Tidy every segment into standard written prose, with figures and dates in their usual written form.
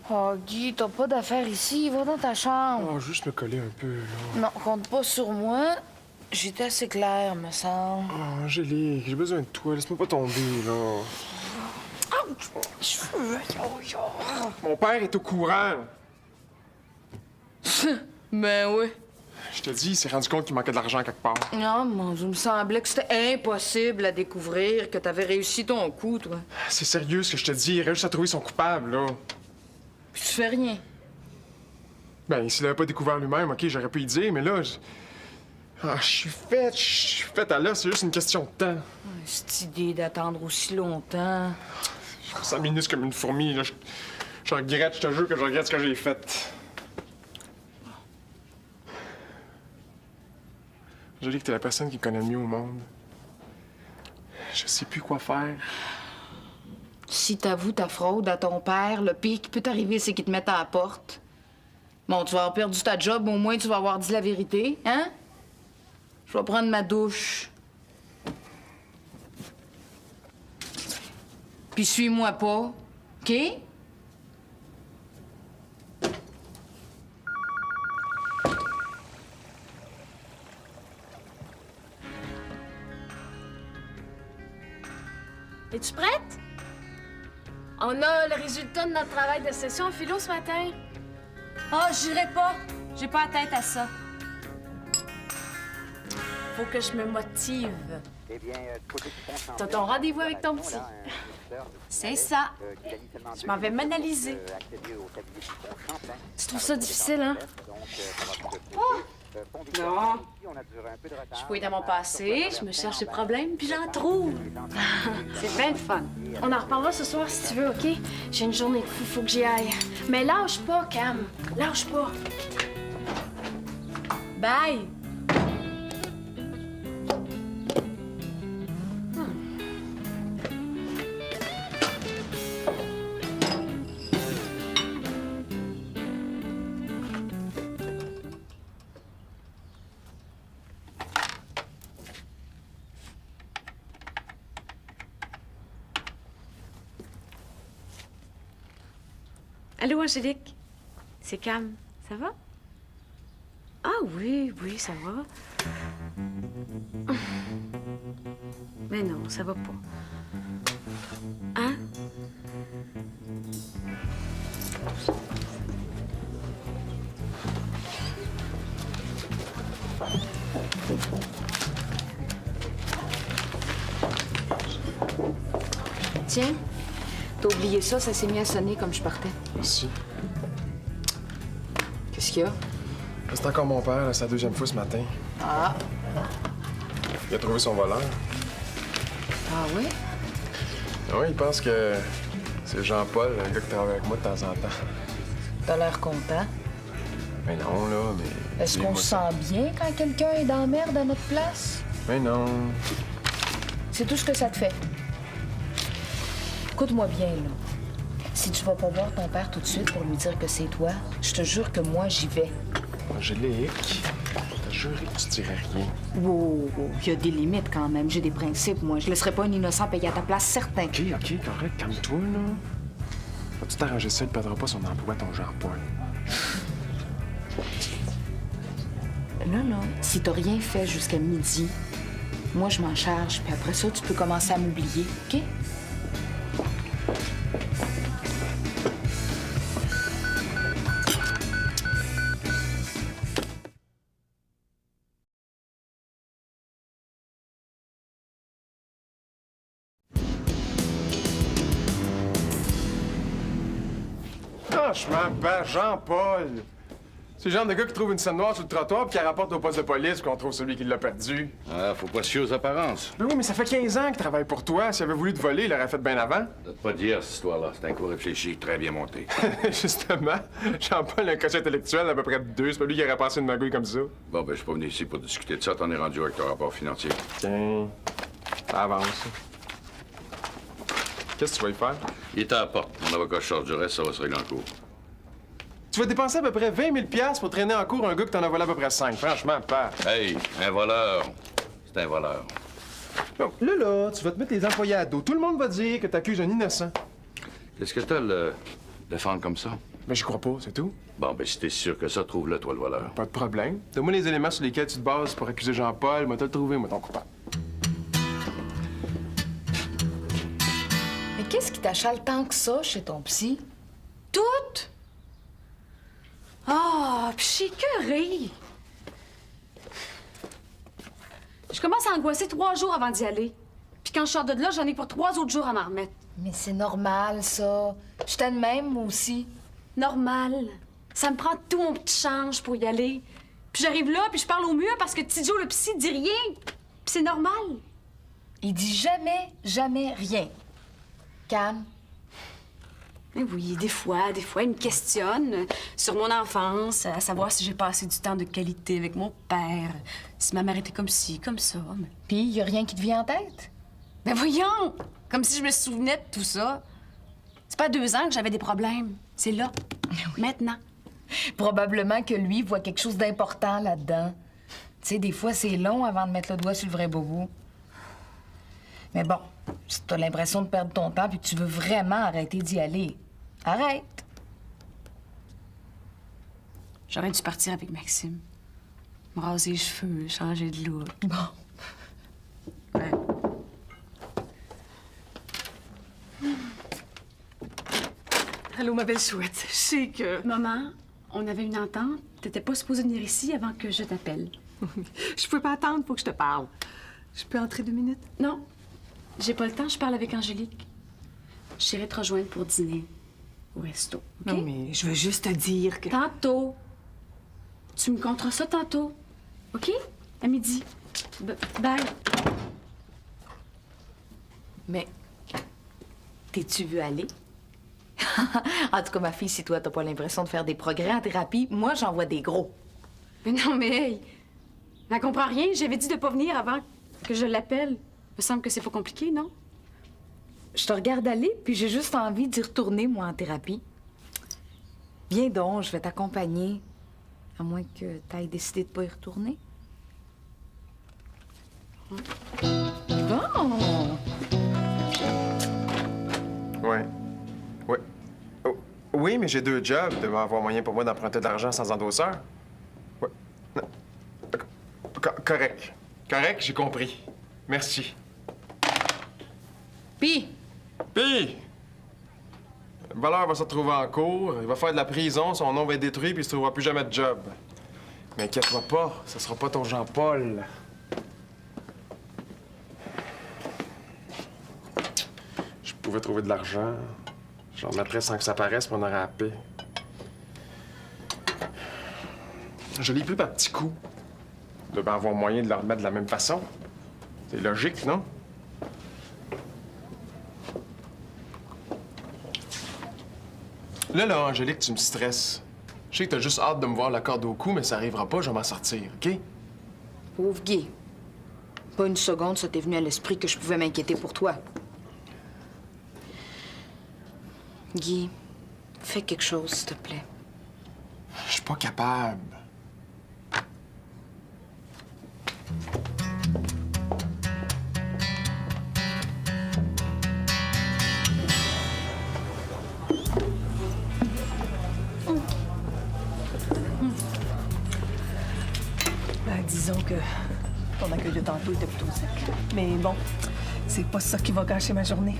Oh, Guy, t'as pas d'affaires ici. Va dans ta chambre. Oh, juste me coller un peu, là. Non, compte pas sur moi. J'étais assez claire, me semble. Oh, Angélique, j'ai besoin de toi. Laisse-moi pas tomber, là. Ouch! Cheveux, yo. Mon père est au courant. Ben oui. Je te dis, il s'est rendu compte qu'il manquait de l'argent quelque part. Non, mon Dieu, il me semblait que c'était impossible à découvrir, que t'avais réussi ton coup, toi. C'est sérieux ce que je te dis. Il reste juste à trouver son coupable, là. Puis tu fais rien. Ben, s'il avait pas découvert lui-même, OK, j'aurais pu y dire, mais là, je suis faite à l'os. C'est juste une question de temps. Cette idée d'attendre aussi longtemps. Ça m'inuse comme une fourmi, là. Je regrette, je te jure que je regrette ce que j'ai fait. Angélique, t'es la personne qui me connaît le mieux au monde. Je sais plus quoi faire. Si t'avoues ta fraude à ton père, le pire qui peut t'arriver, c'est qu'il te mette à la porte. Bon, tu vas avoir perdu ta job, mais au moins tu vas avoir dit la vérité, hein? Je vais prendre ma douche. Puis suis-moi pas, OK? Es-tu prête? On a le résultat de notre travail de session en philo ce matin. Ah, j'irai pas. J'ai pas la tête à ça. Faut que je me motive. T'as ton rendez-vous avec ton petit. C'est ça. Je m'en vais m'analyser. Tu trouves ça difficile, hein? Non. Je fouille dans mon passé, je me cherche des problèmes, puis j'en trouve. C'est bien le fun. On en reparlera ce soir si tu veux, OK? J'ai une journée de fou, faut que j'y aille. Mais lâche pas, Cam. Lâche pas. Bye. Allô, Angélique? C'est Cam. Ça va? Ah oui, ça va. Mais non, ça va pas. Hein? Tiens, t'as oublié ça s'est mis à sonner comme je partais. Merci. Qu'est-ce qu'il y a? C'est encore mon père, là, c'est la deuxième fois ce matin. Ah. Il a trouvé son voleur. Ah oui? Ah oui, il pense que c'est Jean-Paul, le gars qui travaille avec moi de temps en temps. T'as l'air content. Mais non, là, mais... Est-ce qu'on se sent bien quand quelqu'un est dans la merde à notre place? Mais non. C'est tout ce que ça te fait. Écoute-moi bien, là. Si tu vas pas voir ton père tout de suite pour lui dire que c'est toi, je te jure que moi, j'y vais. Angélique, t'as juré que tu dirais rien. Wow, il y a des limites quand même. J'ai des principes, moi. Je laisserai pas un innocent payer à ta place, certain. OK, correct, calme-toi, là. Vas-tu t'arranger ça, il ne perdra pas son emploi, ton Jean-Paul. Là, si t'as rien fait jusqu'à midi, moi, je m'en charge, puis après ça, tu peux commencer à m'oublier, OK? Franchement, ben, Jean-Paul! C'est le genre de gars qui trouve une scène noire sur le trottoir puis qui la rapporte au poste de police qu'on trouve celui qui l'a perdu. Ah, faut pas se fier aux apparences. Ben oui, mais ça fait 15 ans qu'il travaille pour toi. S'il avait voulu te voler, il l'aurait fait bien avant. De pas dire cette histoire-là. C'est un coup réfléchi, très bien monté. Justement, Jean-Paul a un quotient intellectuel d'à peu près 2. C'est pas lui qui aurait passé une magouille comme ça. Bon, ben, je suis pas venu ici pour discuter de ça. T'en es rendu avec ton rapport financier. Tiens, ça avance. Qu'est-ce que tu vas y faire? Il est à la porte. Mon avocat charge du reste, ça va se régler en cours. Tu vas dépenser à peu près 20 000 $ pour traîner en cours un gars que t'en as volé à peu près 5. Franchement, père. Hey, un voleur, c'est un voleur. Donc, là, tu vas te mettre les employés à dos. Tout le monde va dire que t'accuses un innocent. Qu'est-ce que t'as le défendre comme ça? Mais je crois pas, c'est tout. Bon, ben si t'es sûr que ça, trouve-le, toi, le voleur. Pas de problème. Donne-moi les éléments sur lesquels tu te bases pour accuser Jean-Paul. Moi, te le trouver, moi, ton coupable. Mais qu'est-ce qui t'achale tant que ça chez ton psy? Tout? Ah, puis je suis écœurée. Je commence à angoisser 3 jours avant d'y aller. Puis quand je sors de là, j'en ai pour 3 autres jours à m'en remettre. Mais c'est normal, ça. Je t'aime même, moi aussi. Normal. Ça me prend tout mon petit change pour y aller. Puis j'arrive là, puis je parle au mur parce que Tidjo, le psy, dit rien. Puis c'est normal. Il dit jamais, jamais rien. Calme. Mais oui, des fois, il me questionne sur mon enfance, à savoir si j'ai passé du temps de qualité avec mon père, si ma mère était comme ci, comme ça. Mais... Puis, y a rien qui te vient en tête? Ben voyons! Comme si je me souvenais de tout ça. C'est pas 2 ans que j'avais des problèmes. C'est là. Maintenant. Probablement que lui voit quelque chose d'important là-dedans. Tu sais, des fois, c'est long avant de mettre le doigt sur le vrai bobo. Mais bon, si t'as l'impression de perdre ton temps puis que tu veux vraiment arrêter d'y aller, arrête. J'aurais dû partir avec Maxime. Me raser les cheveux, changer de look. Bon. Ouais. Allô, ma belle chouette. Je sais que... Maman, on avait une entente. T'étais pas supposée venir ici avant que je t'appelle. Je peux pas attendre, faut que je te parle. Je peux entrer 2 minutes? Non, j'ai pas le temps. Je parle avec Angélique. J'irai te rejoindre pour dîner au resto, OK? Non, mais je veux juste te dire que... Tantôt. Tu me compteras ça tantôt. OK? À midi. Bye. Mais, t'es-tu vu aller? En tout cas, ma fille, si toi, t'as pas l'impression de faire des progrès en thérapie, moi, j'en vois des gros. Mais non, mais hey, elle comprend rien. J'avais dit de pas venir avant que je l'appelle. Me semble que c'est pas compliqué, non? Je te regarde aller, puis j'ai juste envie d'y retourner, moi, en thérapie. Viens donc, je vais t'accompagner. À moins que t'ailles décidé de pas y retourner. Bon! Ouais. Ouais. Oh, oui, mais j'ai 2 jobs. Il devait avoir moyen pour moi d'emprunter de l'argent sans endosseur. Ouais. Non. Correct. Correct, j'ai compris. Merci. Pis, Puis, le voleur va se retrouver en cour, il va faire de la prison, son nom va être détruit, puis il se trouvera plus jamais de job. Mais inquiète-toi pas, ce sera pas ton Jean-Paul. Je pouvais trouver de l'argent. J'en mettrais sans que ça paraisse, puis on aurait la paix. Je l'ai pris par petits coups. Il devait avoir moyen de le remettre de la même façon. C'est logique, non? Là, Angélique, tu me stresses. Je sais que t'as juste hâte de me voir la corde au cou, mais ça arrivera pas, je vais m'en sortir, OK? pauvre Guy. Pas une seconde, ça t'est venu à l'esprit que je pouvais m'inquiéter pour toi. Guy, fais quelque chose, s'il te plaît. Je suis pas capable. Ben, disons que ton accueil de tantôt était plutôt sec. Mais bon, c'est pas ça qui va gâcher ma journée.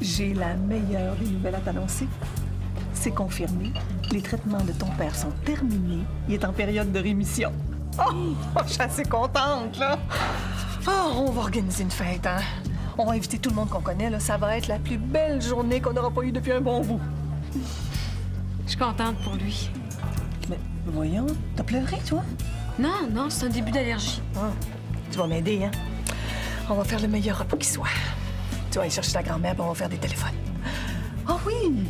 J'ai la meilleure des nouvelles à t'annoncer. C'est confirmé. Les traitements de ton père sont terminés. Il est en période de rémission. Oh, je suis assez contente, là. Oh, on va organiser une fête, hein. On va inviter tout le monde qu'on connaît, là. Ça va être la plus belle journée qu'on n'aura pas eue depuis un bon bout. Je suis contente pour lui. Mais voyons, t'as pleuré, toi? Non, non, c'est un début d'allergie. Ah, tu vas m'aider, hein? On va faire le meilleur repas qui soit. Tu vas aller chercher ta grand-mère puis on va faire des téléphones. Ah oui!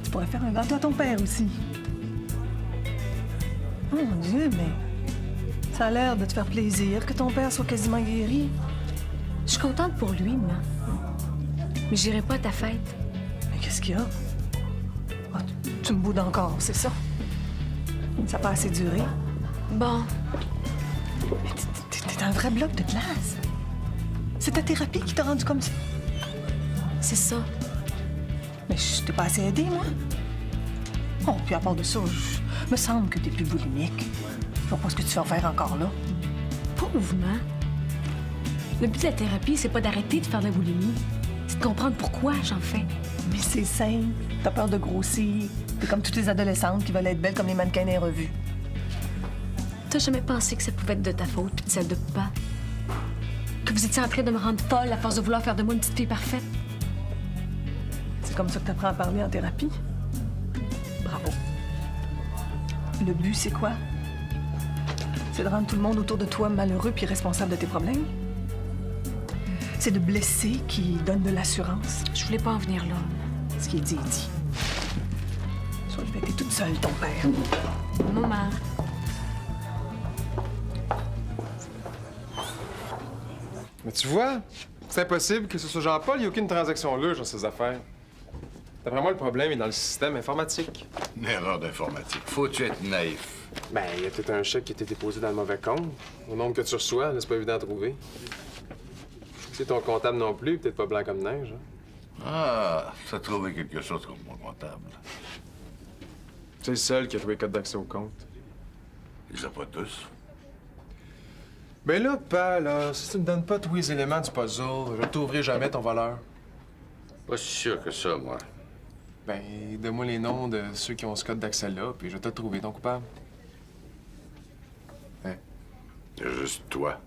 Tu pourrais faire un gâteau à ton père aussi. Oh mon Dieu, mais ça a l'air de te faire plaisir que ton père soit quasiment guéri. Je suis contente pour lui, moi. Mais j'irai pas à ta fête. Mais qu'est-ce qu'il y a? Ah, tu me boudes encore, c'est ça? Ça n'a pas assez duré. Bon, Mais t'es un vrai bloc de glace. C'est ta thérapie qui t'a rendu comme ça. c'est ça. Mais je t'ai pas assez aidé, moi. Oh, puis à part de ça, me semble que t'es plus boulimique. Je vois pas ce que tu vas faire encore là. Pauvement. Le but de la thérapie, c'est pas d'arrêter de faire de la boulimie. C'est de comprendre pourquoi j'en fais. Mais c'est simple. T'as peur de grossir. T'es comme toutes les adolescentes qui veulent être belles comme les mannequins des revues. T'as jamais pensé que ça pouvait être de ta faute puis de celle de papa? Que vous étiez en train de me rendre folle à force de vouloir faire de moi une petite fille parfaite? C'est comme ça que t'apprends à parler en thérapie? Bravo. Le but, c'est quoi? C'est de rendre tout le monde autour de toi malheureux puis responsable de tes problèmes? C'est de blesser qui donne de l'assurance? Je voulais pas en venir là. Ce qui est dit. Soit je vais être toute seule, ton père. Maman. Mais tu vois, c'est impossible que ce soit Jean-Paul. Il n'y a aucune transaction là dans ses affaires. D'après moi, le problème est dans le système informatique. Une erreur d'informatique. Faut-tu être naïf? Ben, il y a peut-être un chèque qui a été déposé dans le mauvais compte. Au nombre que tu reçois, là, c'est pas évident à trouver. Tu sais, ton comptable non plus, peut-être pas blanc comme neige. Hein? Ah, t'as trouvé quelque chose comme mon comptable. C'est le seul qui a trouvé les codes d'accès au compte. Ils ont pas tous. Ben là, pas là, si tu me donnes pas tous les éléments du puzzle, je t'ouvrirai jamais ton voleur. Pas si sûr que ça, moi. Ben, donne-moi les noms de ceux qui ont ce code d'accès-là, puis je vais te trouver ton coupable. Hein? Il y a juste toi.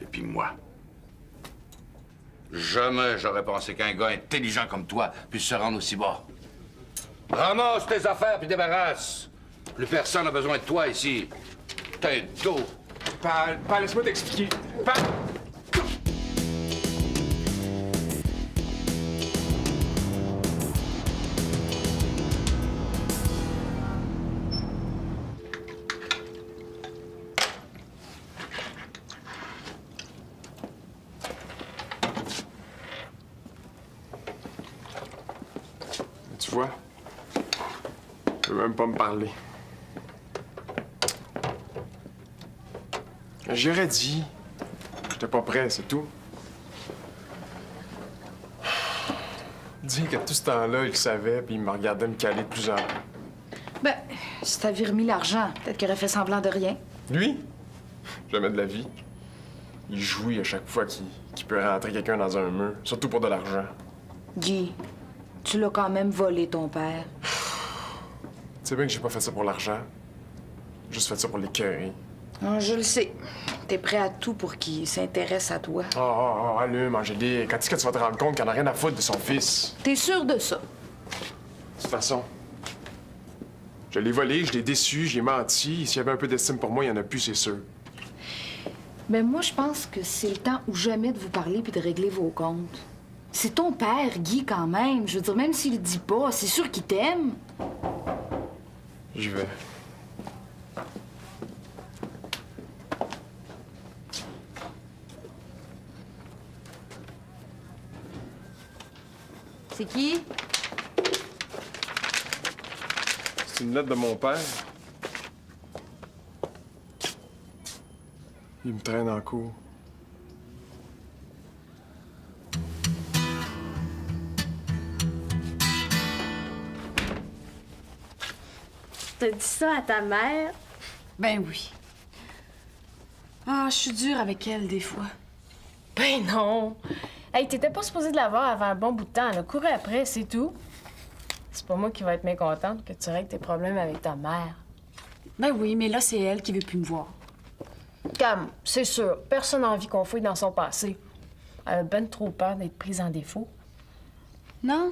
Et puis moi. Jamais j'aurais pensé qu'un gars intelligent comme toi puisse se rendre aussi bas. Ramasse tes affaires puis débarrasse. Plus personne n'a besoin de toi ici. Tête d'eau. Pas, laisse-moi t'expliquer. Pas... Tu vois, je veux même pas me parler. J'aurais dit. J'étais pas prêt, c'est tout. Dis que tout ce temps-là, il le savait, puis il me regardait me caler de plus en plus. Ben, si t'avais remis l'argent, peut-être qu'il aurait fait semblant de rien. Lui? Jamais de la vie. Il jouit à chaque fois qu'il peut rentrer quelqu'un dans un mur, surtout pour de l'argent. Guy, tu l'as quand même volé, ton père. Tu sais bien que j'ai pas fait ça pour l'argent. J'ai juste fait ça pour l'écœurer. Ah, je le sais. T'es prêt à tout pour qu'il s'intéresse à toi. Oh, allume, Angélique. Quand est-ce que tu vas te rendre compte qu'il en a rien à foutre de son fils? T'es sûr de ça? De toute façon, je l'ai volé, je l'ai déçu, j'ai menti. S'il y avait un peu d'estime pour moi, il y en a plus, c'est sûr. Ben moi, je pense que c'est le temps ou jamais de vous parler puis de régler vos comptes. C'est ton père, Guy, quand même. Je veux dire, même s'il le dit pas, c'est sûr qu'il t'aime. J'y vais. C'est qui? C'est une lettre de mon père. Il me traîne en cours. T'as dit ça à ta mère? Ben oui. Ah, je suis dure avec elle des fois. Ben non! Hey, t'étais pas supposée de l'avoir avant un bon bout de temps. Elle a couru après, c'est tout. C'est pas moi qui va être mécontente que tu règles tes problèmes avec ta mère. Ben oui, mais là, c'est elle qui veut plus me voir. Cam, c'est sûr, personne n'a envie qu'on fouille dans son passé. Elle a ben trop peur d'être prise en défaut. Non.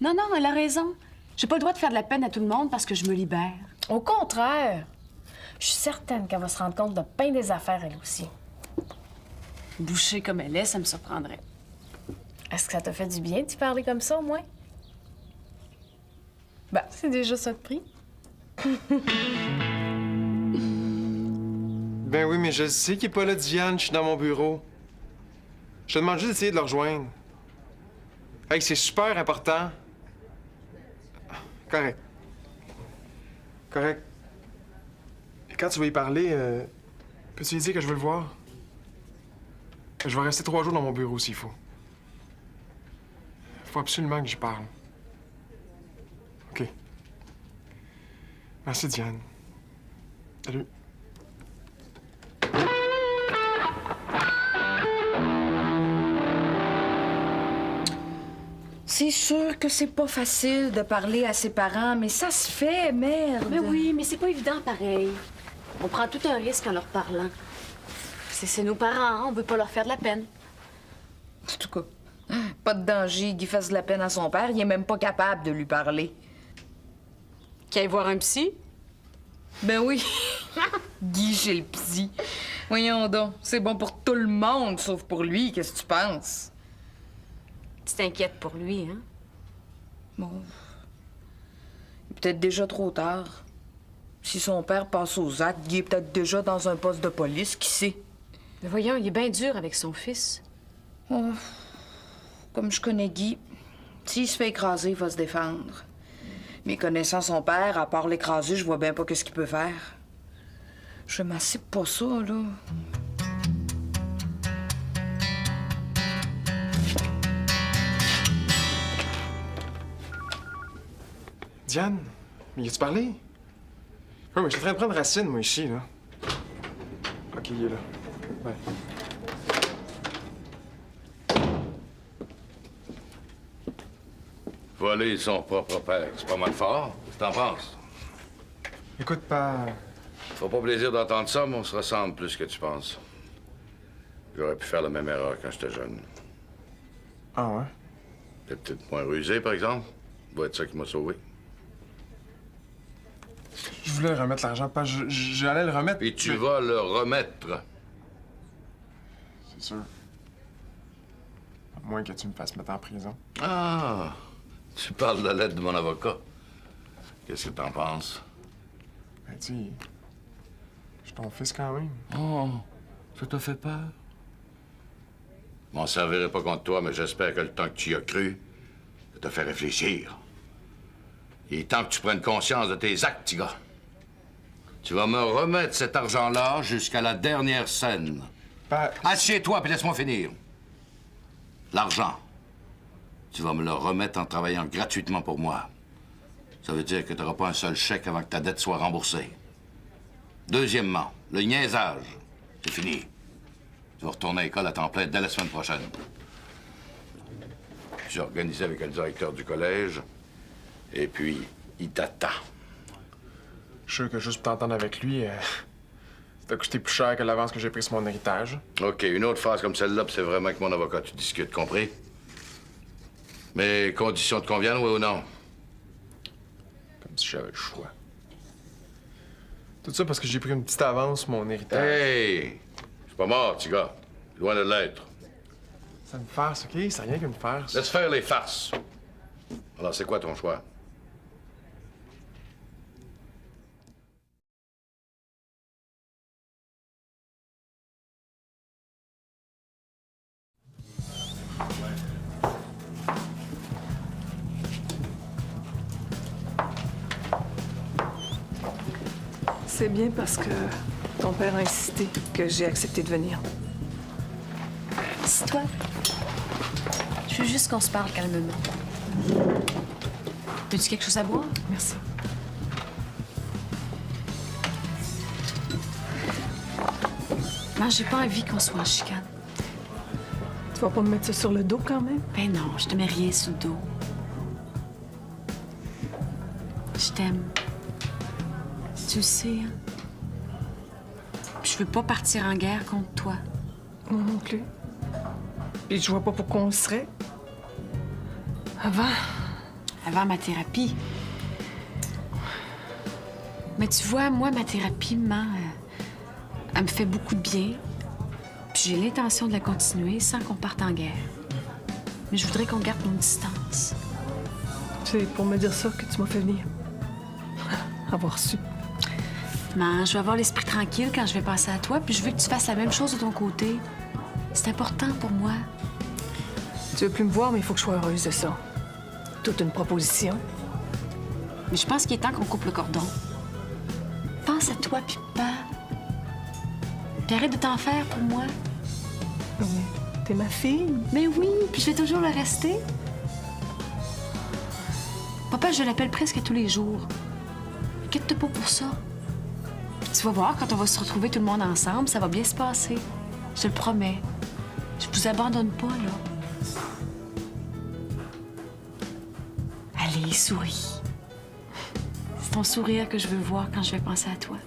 Non, elle a raison. J'ai pas le droit de faire de la peine à tout le monde parce que je me libère. Au contraire, je suis certaine qu'elle va se rendre compte de bien des affaires, elle aussi. Bouchée comme elle est, ça me surprendrait. Est-ce que ça t'a fait du bien de t'y parler comme ça, au moins? Ben, c'est déjà ça de prix. Ben oui, mais je sais qu'il est pas là, Diane. Je suis dans mon bureau. Je te demande juste d'essayer de le rejoindre. Hey, c'est super important. Correct. Correct. Et quand tu vas y parler, peux-tu lui dire que je veux le voir? Je vais rester 3 jours dans mon bureau s'il faut. Faut absolument que j'y parle. OK. Merci, Diane. Salut. C'est sûr que c'est pas facile de parler à ses parents, mais ça se fait, merde. Mais oui, mais c'est pas évident pareil. On prend tout un risque en leur parlant. C'est nos parents, hein? On veut pas leur faire de la peine. En tout cas, pas de danger qu'il fasse de la peine à son père. Il est même pas capable de lui parler. Qu'il aille voir un psy? Ben oui. Guy chez le psy. Voyons donc, c'est bon pour tout le monde, sauf pour lui. Qu'est-ce que tu penses? Tu t'inquiètes pour lui, hein? Bon. Peut-être déjà trop tard. Si son père passe aux actes, Guy est peut-être déjà dans un poste de police, qui sait? Mais voyons, il est bien dur avec son fils. Oh. Comme je connais Guy, s'il se fait écraser, il va se défendre. Mais connaissant son père, à part l'écraser, je vois bien pas qu'est-ce qu'il peut faire. Je m'assieds pas ça, là. Diane, mais y a-tu parlé? Oui, mais je suis en train de prendre racine, moi, ici, là. OK, il est là. Ouais. Voler son propre père, c'est pas mal fort. Qu'est-ce que t'en penses? Écoute, pas... Faut pas plaisir d'entendre ça, mais on se ressemble plus que tu penses. J'aurais pu faire la même erreur quand j'étais jeune. Ah ouais? T'es peut-être moins rusé, par exemple. Ça doit être ça qui m'a sauvé. Je voulais remettre l'argent, pas... J'allais le remettre... Puis tu mais- vas le remettre. C'est sûr. À moins que tu me fasses mettre en prison. Ah! Tu parles de la lettre de mon avocat. Qu'est-ce que t'en penses? Ben, tu sais... Je suis ton fils quand même. Oh, ça t'a fait peur? Je m'en servirai pas contre toi, mais j'espère que le temps que tu y as cru, ça t'a fait réfléchir. Il est temps que tu prennes conscience de tes actes, petit gars. Tu vas me remettre cet argent-là jusqu'à la dernière scène. Pas... Assieds-toi, puis laisse-moi finir. L'argent, tu vas me le remettre en travaillant gratuitement pour moi. Ça veut dire que tu n'auras pas un seul chèque avant que ta dette soit remboursée. Deuxièmement, le niaisage, c'est fini. Tu vas retourner à l'école à temps plein dès la semaine prochaine. J'ai organisé avec le directeur du collège, et puis il t'attend. Je suis sûr que juste pour t'entendre avec lui, ça t'a coûté plus cher que l'avance que j'ai prise sur mon héritage. OK, une autre phrase comme celle-là, puis c'est vraiment avec mon avocat tu discutes, compris? Mes conditions te conviennent, oui ou non? Comme si j'avais le choix. Tout ça parce que j'ai pris une petite avance sur mon héritage. Hey! Je suis pas mort, petit gars. Loin de l'être. C'est une farce, OK? C'est rien qu'une farce. Laisse faire les farces. Alors, c'est quoi ton choix? C'est bien parce que ton père a insisté que j'ai accepté de venir. C'est toi. Je veux juste qu'on se parle calmement. Veux-tu quelque chose à boire? Merci. Moi, j'ai pas envie qu'on soit en chicane. Tu vas pas me mettre ça sur le dos quand même? Ben non, je te mets rien sous le dos. Je t'aime. Tu le sais, hein? Puis je veux pas partir en guerre contre toi. Moi non plus. Puis je vois pas pourquoi on le serait. Avant ma thérapie. Mais tu vois, moi, ma thérapie, elle me fait beaucoup de bien. Puis j'ai l'intention de la continuer sans qu'on parte en guerre. Mais je voudrais qu'on garde nos distances. C'est pour me dire ça que tu m'as fait venir. Avoir su. Mais je vais avoir l'esprit tranquille quand je vais passer à toi, puis je veux que tu fasses la même chose de ton côté. C'est important pour moi. Tu veux plus me voir, mais il faut que je sois heureuse de ça. Toute une proposition. Mais je pense qu'il est temps qu'on coupe le cordon. Pense à toi, puis pas. Puis arrête de t'en faire pour moi. Oui. T'es ma fille. Mais oui, puis je vais toujours le rester. Papa, je l'appelle presque tous les jours. Inquiète-toi pas pour ça. Tu vas voir, quand on va se retrouver tout le monde ensemble, ça va bien se passer. Je te le promets. Je vous abandonne pas, là. Allez, souris. C'est ton sourire que je veux voir quand je vais penser à toi.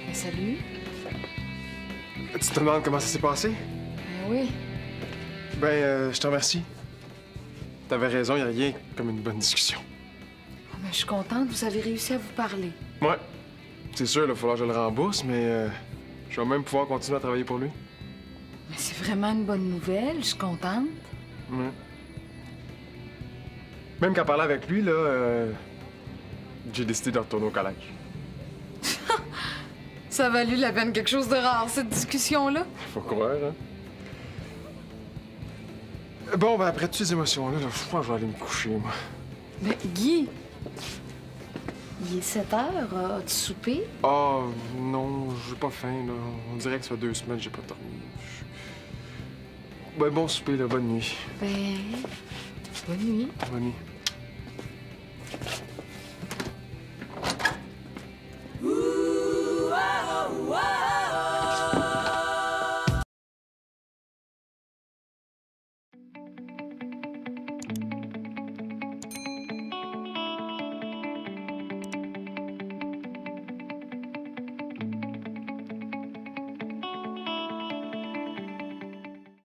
Ben, salut. Tu te demandes comment ça s'est passé? Ben oui. Ben, je te remercie. T'avais raison, y a rien comme une bonne discussion. Oh, mais je suis contente, vous avez réussi à vous parler. Ouais. C'est sûr, il va falloir que je le rembourse, mais je vais même pouvoir continuer à travailler pour lui. Mais c'est vraiment une bonne nouvelle, je suis contente. Ouais. Même qu'en parlant avec lui, là, j'ai décidé de retourner au collège. Ça a valu la peine quelque chose de rare, cette discussion-là. Faut croire, hein? Bon, ben après toutes ces émotions-là, là, je crois que je vais aller me coucher, moi. Mais Guy, il est 7 heures, as-tu soupé? Ah, non, j'ai pas faim, là. On dirait que ça fait 2 semaines que j'ai pas dormi. Ben, bon souper, là, bonne nuit. Ben, bonne nuit. Bonne nuit.